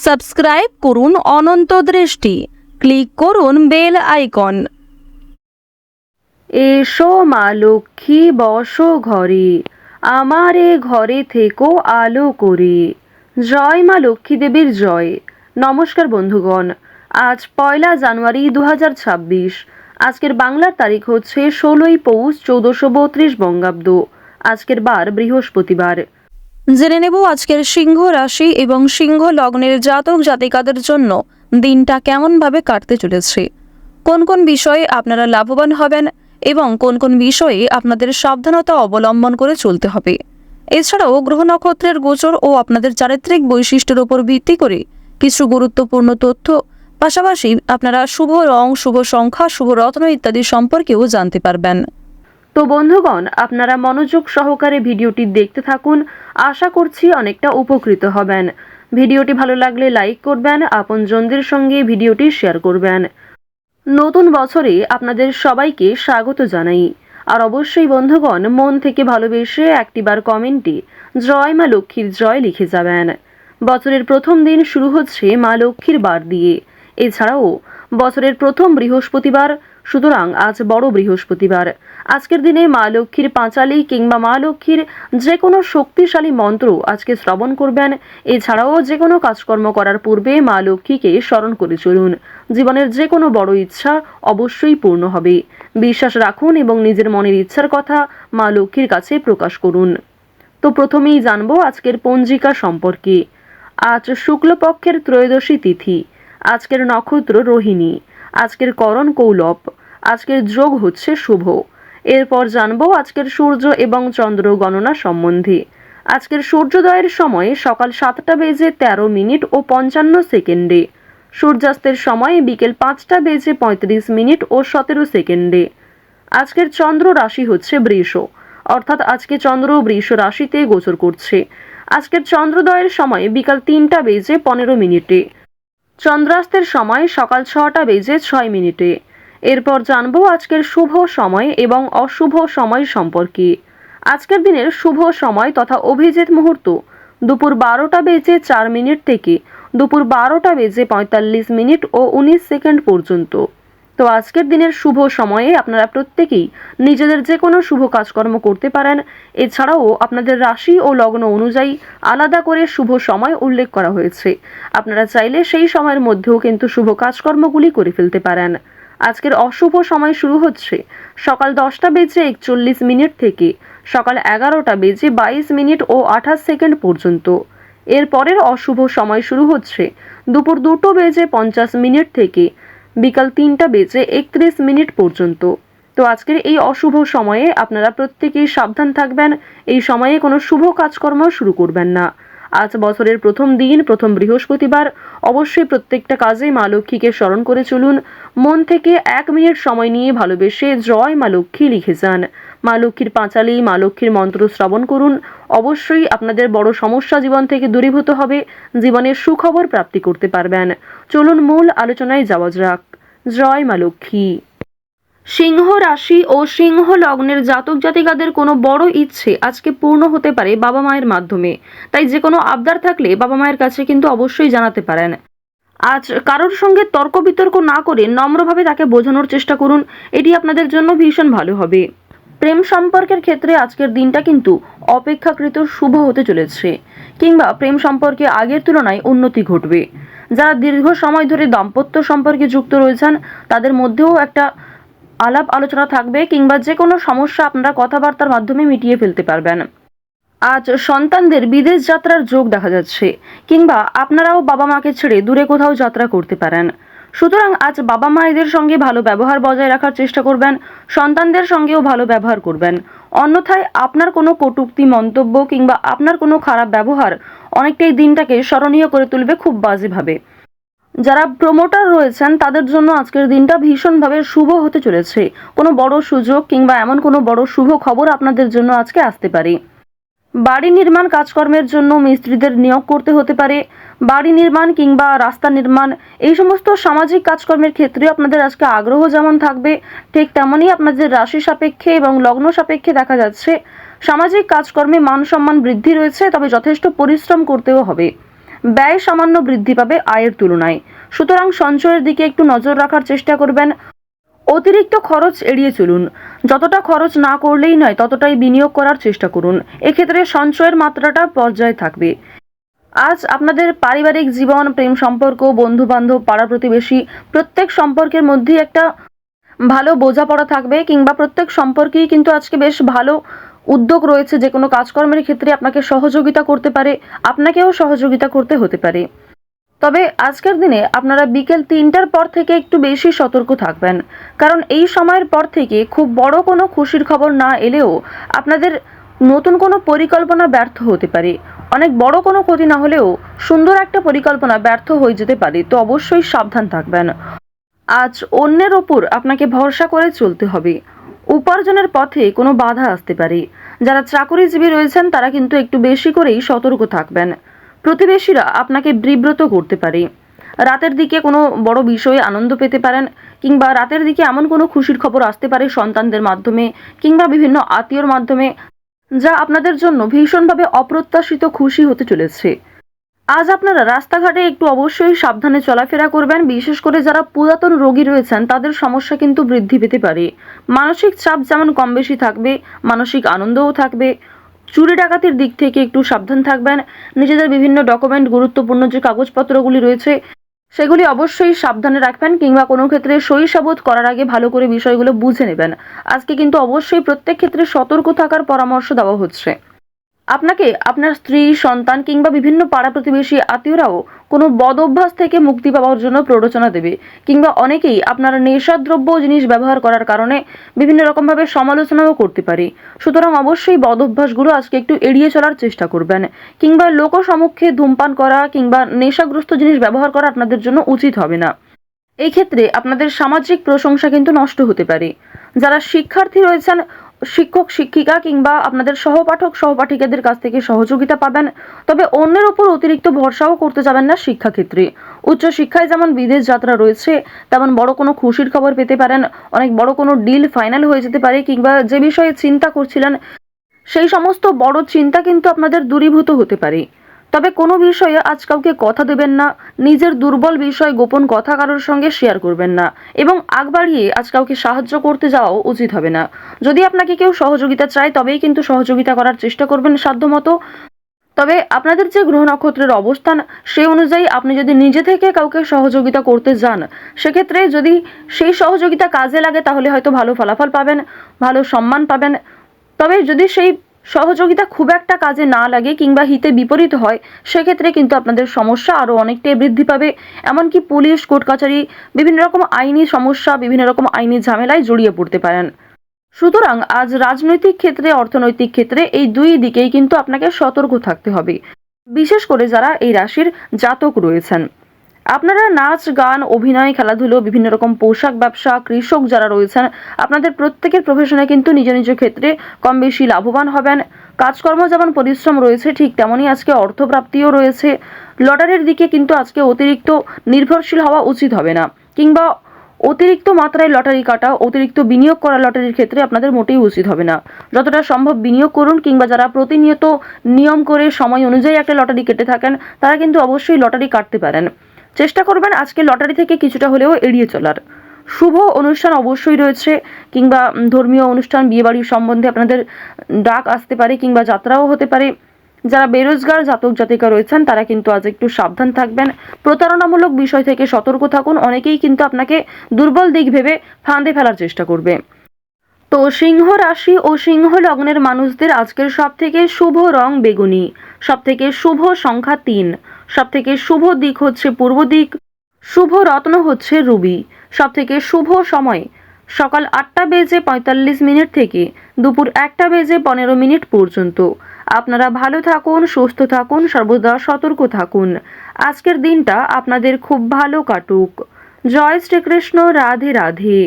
Subscribe করুন অনন্ত দৃষ্টি, click করুন বেল আইকন। এসো মা লক্ষ্মী বসো ঘরে, আমার এ ঘরে থেকো আলো করে। জয় মা লক্ষ্মী দেবীর জয়। নমস্কার বন্ধুগণ, আজ 1 জানুয়ারি 2026। আজকের বাংলার তারিখ হচ্ছে 16 পৌষ 1432 বঙ্গাব্দ। আজকের বার বৃহস্পতিবার। জেনে নেব আজকের সিংহ রাশি এবং সিংহ লগ্নের জাতক জাতিকাদের জন্য দিনটা কেমনভাবে কাটতে চলেছে, কোন কোন বিষয়ে আপনারা লাভবান হবেন এবং কোন কোন বিষয়ে আপনাদের সাবধানতা অবলম্বন করে চলতে হবে। এছাড়াও গ্রহ নক্ষত্রের গোচর ও আপনাদের চারিত্রিক বৈশিষ্ট্যের উপর ভিত্তি করে কিছু গুরুত্বপূর্ণ তথ্য, পাশাপাশি আপনারা শুভ রং, শুভ সংখ্যা, শুভ রত্ন ইত্যাদি সম্পর্কেও জানতে পারবেন। তো বন্ধুগণ, আপনারা মনোযোগ সহকারে ভিডিওটি দেখতে থাকুন। আশা করছি অনেকটা উপকৃত হবেন। ভিডিওটি ভালো লাগলে লাইক করবেন, আপনজনদের সঙ্গে ভিডিওটি শেয়ার করবেন। নতুন বছরে আপনাদের সবাইকে স্বাগত জানাই। আর অবশ্যই বন্ধুগণ, মন থেকে ভালোবেসে একটিবার কমেন্টে জয় মা লক্ষ্মীর জয় লিখে যাবেন। বছরের প্রথম দিন শুরু হচ্ছে মা লক্ষ্মীর বার দিয়ে। এছাড়াও বছরের প্রথম বৃহস্পতিবার, সুতরাং আজ বড় বৃহস্পতিবার। আজকের দিনে মা লক্ষ্মীর পাঁচালী কিংবা মা লক্ষ্মীর যে কোনো শক্তিশালী মন্ত্র আজকে শ্রবণ করবেন। এছাড়াও যে কোনো কাজকর্ম করার পূর্বে মা লক্ষ্মীকে স্মরণ করে চলুন। জীবনের যে কোনো বড় ইচ্ছা অবশ্যই পূর্ণ হবে। বিশ্বাস রাখুন এবং নিজের মনের ইচ্ছার কথা মা লক্ষ্মীর কাছে প্রকাশ করুন। তো প্রথমেই জানবো আজকের পঞ্জিকা সম্পর্কে। আজ শুক্লপক্ষের ত্রয়োদশী তিথি। আজকের নক্ষত্র রোহিণী। আজকের করণ কৌলব। আজকের যোগ হচ্ছে শুভ। এরপর জানবো আজকের সূর্য এবং চন্দ্র গণনা সম্বন্ধে। আজকের সূর্যোদয়ের সময় সকাল 7:13 ও 55 সূর্যাস্তের সময় বিকেল 5:35 ও 17 আজকের চন্দ্র রাশি হচ্ছে বৃষ, অর্থাৎ আজকে চন্দ্র বৃষ রাশিতে গোচর করছে। আজকের চন্দ্রোদয়ের সময় বিকাল 3:15 চন্দ্রাস্তের সময় সকাল 6:06। এরপর জানবো আজকের শুভ সময় এবং অশুভ সময় সম্পর্কে। আজকের দিনের শুভ সময় তথা অভিজিৎ মুহূর্ত দুপুর 12:04 থেকে দুপুর 12:45 ও 19 পর্যন্ত। তো আজকের দিনের শুভ সময়ে আপনারা প্রত্যেকেই নিজেদের যে কোনো শুভ কাজকর্ম করতে পারেন। এছাড়াও আপনাদের রাশি ও লগ্ন অনুযায়ী আলাদা করে শুভ সময় উল্লেখ করা হয়েছে। আপনারা চাইলে সেই সময়ের মধ্যেও কিন্তু শুভ কাজকর্মগুলি করে ফেলতে পারেন। আজকের অশুভ সময় শুরু হচ্ছে সকাল 10:41 থেকে সকাল 11:22 ও 28 পর্যন্ত। এর পরের অশুভ সময় শুরু হচ্ছে দুপুর 2:50 থেকে বিকাল 3:31 পর্যন্ত। তো আজকের এই অশুভ সময়ে আপনারা প্রত্যেকেই সাবধান থাকবেন। এই সময়ে কোনো শুভ কাজকর্ম শুরু করবেন না। আজ বছরের প্রথম দিন, প্রথম বৃহস্পতিবার। অবশ্যই প্রত্যেকটা কাজে মা লক্ষ্মীকে স্মরণ করে চলুন। মন থেকে 1 মিনিট সময় নিয়ে ভালোবেসে জয় মা লক্ষ্মী লিখে যান। মা লক্ষ্মীর পাঁচালী, মা লক্ষ্মীর মন্ত্র শ্রবণ করুন। অবশ্যই আপনাদের বড় সমস্যা জীবন থেকে দূরীভূত হবে। জীবনের সুখবর প্রাপ্তি করতে পারবেন। চলুন মূল আলোচনায় যাওয়া যাক। জয় মা লক্ষ্মী। সিংহ রাশি ও সিংহ লগ্নের জাতক জাতিকাদের কোনো বড় ইচ্ছে আজকে পূর্ণ হতে পারে বাবা মায়ের মাধ্যমে। তাই যে কোনো আবদার থাকলে বাবা মায়ের কাছে কিন্তু অবশ্যই জানাতে পারেন। আজ কারোর সঙ্গে তর্ক বিতর্ক না করে নম্রভাবে তাকে বোঝানোর চেষ্টা করুন। এটি আপনাদের জন্য ভীষণ ভালো হবে। প্রেম সম্পর্কের ক্ষেত্রে আজকের দিনটা কিন্তু অপেক্ষাকৃত শুভ হতে চলেছে, কিংবা প্রেম সম্পর্কে আগের তুলনায় উন্নতি ঘটবে। যারা দীর্ঘ সময় ধরে দাম্পত্য সম্পর্কে যুক্ত রয়েছেন তাদের মধ্যেও একটা আলাপ আলোচনা থাকবে, কিংবা যে কোনো সমস্যা আপনারা কথাবার্তার মাধ্যমে মিটিয়ে ফেলতে পারবেন। আজ সন্তানদের বিদেশ যাত্রার যোগ দেখা যাচ্ছে, কিংবা আপনারাও বাবা মাকে ছেড়ে দূরে কোথাও যাত্রা করতে পারেন। সুতরাং আজ বাবা মায়েদের সঙ্গে ভালো ব্যবহার বজায় রাখার চেষ্টা করবেন। সন্তানদের সঙ্গেও ভালো ব্যবহার করবেন। অন্যথায় আপনার কোনো কটূক্তি মন্তব্য কিংবা আপনার কোনো খারাপ ব্যবহার অনেকটাই দিনটাকে স্মরণীয় করে তুলবে খুব বাজেভাবে। যারা প্রমোটার রয়েছেন তাদের জন্য আজকের দিনটা ভীষণভাবে শুভ হতে চলেছে। কোনো বড় সুযোগ কিংবা এমন কোনো বড় শুভ খবর আপনাদের জন্য আজকে আসতে পারে। বাড়ি নির্মাণ কাজকর্মের জন্য মিস্ত্রিদের নিয়োগ করতে হতে পারে। বাড়ি নির্মাণ কিংবা রাস্তা নির্মাণ, এই সমস্ত সামাজিক কাজকর্মের ক্ষেত্রে আপনাদের আজকে আগ্রহ যেমন থাকবে, ঠিক তেমনই আপনাদের রাশি সাপেক্ষে এবং লগ্ন সাপেক্ষে দেখা যাচ্ছে সামাজিক কাজকর্মে মান সম্মান বৃদ্ধি রয়েছে, তবে যথেষ্ট পরিশ্রম করতেও হবে। ব্যয় সামান্য বৃদ্ধি পাবে আয়ের তুলনায়। সুতরাং সঞ্চয়ের দিকে একটু নজর রাখার চেষ্টা করবেন। অতিরিক্ত খরচ এড়িয়ে চলুন। যতটা খরচ না করলেই নয় ততটাই বিনিয়োগ করার চেষ্টা করুন। এক্ষেত্রে সঞ্চয়ের মাত্রাটা পর্যায়ে থাকবে। আজ আপনাদের পারিবারিক জীবন, প্রেম সম্পর্ক, বন্ধু বান্ধব, পাড়া প্রতিবেশী প্রত্যেক সম্পর্কের মধ্যেই একটা ভালো বোঝাপড়া থাকবে, কিংবা প্রত্যেক সম্পর্কেই কিন্তু আজকে বেশ ভালো উদ্যোগ রয়েছে। যে কোনো কাজকর্মের ক্ষেত্রে আপনাকে সহযোগিতা করতে পারে, আপনাকেও সহযোগিতা করতে হতে পারে। তবে আজকের দিনে আপনারা বিকেল 3টার পর থেকে একটু বেশি সতর্ক থাকবেন, কারণ এই সময়ের পর থেকে খুব বড় কোনো খুশির খবর না এলেও আপনাদের নতুন কোনো পরিকল্পনা ব্যর্থ হতে পারে। অনেক বড় কোনো ক্ষতি না হলেও সুন্দর একটা পরিকল্পনা ব্যর্থ হয়ে যেতে পারে, তো অবশ্যই সাবধান থাকবেন। আজ অন্যের ওপর আপনাকে ভরসা করে চলতে হবে। উপার্জনের পথে কোনো বাধা আসতে পারে। যারা চাকরিজীবী রয়েছেন তারা কিন্তু একটু বেশি করেই সতর্ক থাকবেন। প্রতিবেশীরা আপনাকে বিব্রত করতে পারে। রাতের দিকে কোনো বড় বিষয়ে আনন্দ পেতে পারেন, কিংবা রাতের দিকে এমন কোনো খুশির খবর আসতে পারে সন্তানদের মাধ্যমে কিংবা বিভিন্ন আত্মীয়র মাধ্যমে, যা আপনাদের জন্য ভীষণভাবে অপ্রত্যাশিত খুশি হতে চলেছে। আজ আপনারা রাস্তাঘাটে একটু অবশ্যই সাবধানে চলাফেরা করবেন। বিশেষ করে যারা পুরাতন রোগী রয়েছেন তাদের সমস্যা কিন্তু বৃদ্ধি পেতে পারে। মানসিক চাপ যেমন কম বেশি থাকবে, মানসিক আনন্দও থাকবে। চুরি ডাকাতির দিক থেকে একটু সাবধান থাকবেন। নিজেদের বিভিন্ন ডকুমেন্ট, গুরুত্বপূর্ণ যে কাগজপত্রগুলি রয়েছে সেগুলি অবশ্যই সাবধানে রাখবেন, কিংবা কোনো ক্ষেত্রে সই সাবুত করার আগে ভালো করে বিষয়গুলো বুঝে নেবেন। আজকে কিন্তু অবশ্যই প্রত্যেক ক্ষেত্রে সতর্ক থাকার পরামর্শ দেওয়া হচ্ছে। আপনাকে আপনার স্ত্রী, সন্তান কিংবা বিভিন্ন পাড়া প্রতিবেশী আত্মীয়রাও কোনো বদ অভ্যাস থেকে মুক্তি পাওয়ার জন্য প্ররোচনা দেবে, কিংবা অনেকেই আপনার নেশাদ্রব্য জিনিস ব্যবহার করার কারণে বিভিন্ন রকমভাবে সমালোচনাও করতে পারে। সুতরাং অবশ্যই বদ অভ্যাসগুলো আজকে একটু এড়িয়ে চলার চেষ্টা করবেন, কিংবা লোক সম্মুখে ধূমপান করা কিংবা নেশাগ্রস্ত জিনিস ব্যবহার করা আপনাদের জন্য উচিত হবে না। এই ক্ষেত্রে আপনাদের সামাজিক প্রশংসা কিন্তু নষ্ট হতে পারে। যারা শিক্ষার্থী রয়েছেন, শিক্ষক শিক্ষিকা কিংবা আপনাদের সহপাঠক সহপাঠিকাদের কাছ থেকে সহযোগিতা পাবেন। তবে অন্যের উপর অতিরিক্ত ভরসাও করতে যাবেন না শিক্ষাক্ষেত্রে। উচ্চশিক্ষায় যেমন বিদেশ যাত্রা রয়েছে, তেমন বড় কোনো খুশির খবর পেতে পারেন। অনেক বড় কোনো ডিল ফাইনাল হয়ে যেতে পারে, কিংবা যে বিষয়ে চিন্তা করছিলেন সেই সমস্ত বড় চিন্তা কিন্তু আপনাদের দূরীভূত হতে পারে। তবে কোনো বিষয়ে আজ কাউকে কথা দেবেন না। নিজের দুর্বল বিষয়, গোপন কথা কারোর সঙ্গে শেয়ার করবেন না, এবং আগ বাড়িয়ে আজ কাউকে সাহায্য করতে যাওয়াও উচিত হবে না। যদি আপনাকে কেউ সহযোগিতা চায় তবেই কিন্তু সহযোগিতা করার চেষ্টা করবেন সাধ্যমতো। তবে আপনাদের যে গ্রহ নক্ষত্রের অবস্থান সেই অনুযায়ী আপনি যদি নিজে থেকে কাউকে সহযোগিতা করতে যান, সেক্ষেত্রে যদি সেই সহযোগিতা কাজে লাগে তাহলে হয়তো ভালো ফলাফল পাবেন, ভালো সম্মান পাবেন। তবে যদি সেই সহযোগিতা খুব একটা কাজে না লাগে কিংবা হিতে বিপরীত হয়, সেক্ষেত্রে কিন্তু আপনাদের সমস্যা আরও অনেকটাই বৃদ্ধি পাবে। এমনকি পুলিশ, কোর্ট কাছারি, বিভিন্ন রকম আইনি সমস্যা, বিভিন্ন রকম আইনি ঝামেলায় জড়িয়ে পড়তে পারেন। সুতরাং আজ রাজনৈতিক ক্ষেত্রে, অর্থনৈতিক ক্ষেত্রে এই দুই দিকেই কিন্তু আপনাকে সতর্ক থাকতে হবে, বিশেষ করে যারা এই রাশির জাতক রয়েছেন। আপনারা নাচ, গান, অভিনয়, খেলাধুলো, বিভিন্ন রকম পোশাক ব্যবসা, কৃষক যারা রয়েছেন, আপনাদের প্রত্যেকের প্রফেশনে কিন্তু নিজ নিজ ক্ষেত্রে কম বেশি লাভবান হবেন। কাজকর্ম যেমন পরিশ্রম রয়েছে, ঠিক তেমনই আজকে অর্থপ্রাপ্তিও রয়েছে। লটারির দিকে কিন্তু আজকে অতিরিক্ত নির্ভরশীল হওয়া উচিত হবে না, কিংবা অতিরিক্ত মাত্রায় লটারি কাটা, অতিরিক্ত বিনিয়োগ করা লটারির ক্ষেত্রে আপনাদের মোটেই উচিত হবে না। যতটা সম্ভব বিনিয়োগ করুন, কিংবা যারা প্রতিনিয়ত নিয়ম করে সময় অনুযায়ী একটা লটারি কেটে থাকেন তারা কিন্তু অবশ্যই লটারি কাটতে পারেন। চেষ্টা করবেন আজকে লটারি থেকে কিছুটা হলেও এড়িয়ে চলার। শুভ অনুষ্ঠান অবশ্যই রয়েছে, কিংবা ধর্মীয় অনুষ্ঠান, বিয়েবাড়ির সম্বন্ধে আপনাদের ডাক আসতে পারে, কিংবা যাত্রাও হতে পারে। যারা বেরোজগার জাতক জাতিকা রয়েছেন তারা কিন্তু আজ একটু সাবধান থাকবেন। প্রতারণামূলক বিষয় থেকে সতর্ক থাকুন। অনেকেই কিন্তু আপনাকে দুর্বল দিক ভেবে ফাঁদে ফেলার চেষ্টা করবে। তো সিংহ রাশি ও সিংহ লগ্নের মানুষদের আজকের সবথেকে শুভ রং বেগুনি, সবথেকে শুভ সংখ্যা 3, সবথেকে শুভ দিক হচ্ছে পূর্ব দিক, শুভ রত্ন হচ্ছে রুবি, সবথেকে শুভ সময় সকাল 8:45 থেকে দুপুর 1:15 পর্যন্ত। আপনারা ভালো থাকুন, সুস্থ থাকুন, সর্বদা সতর্ক থাকুন। আজকের দিনটা আপনাদের খুব ভালো কাটুক। জয় শ্রীকৃষ্ণ। রাধে রাধে।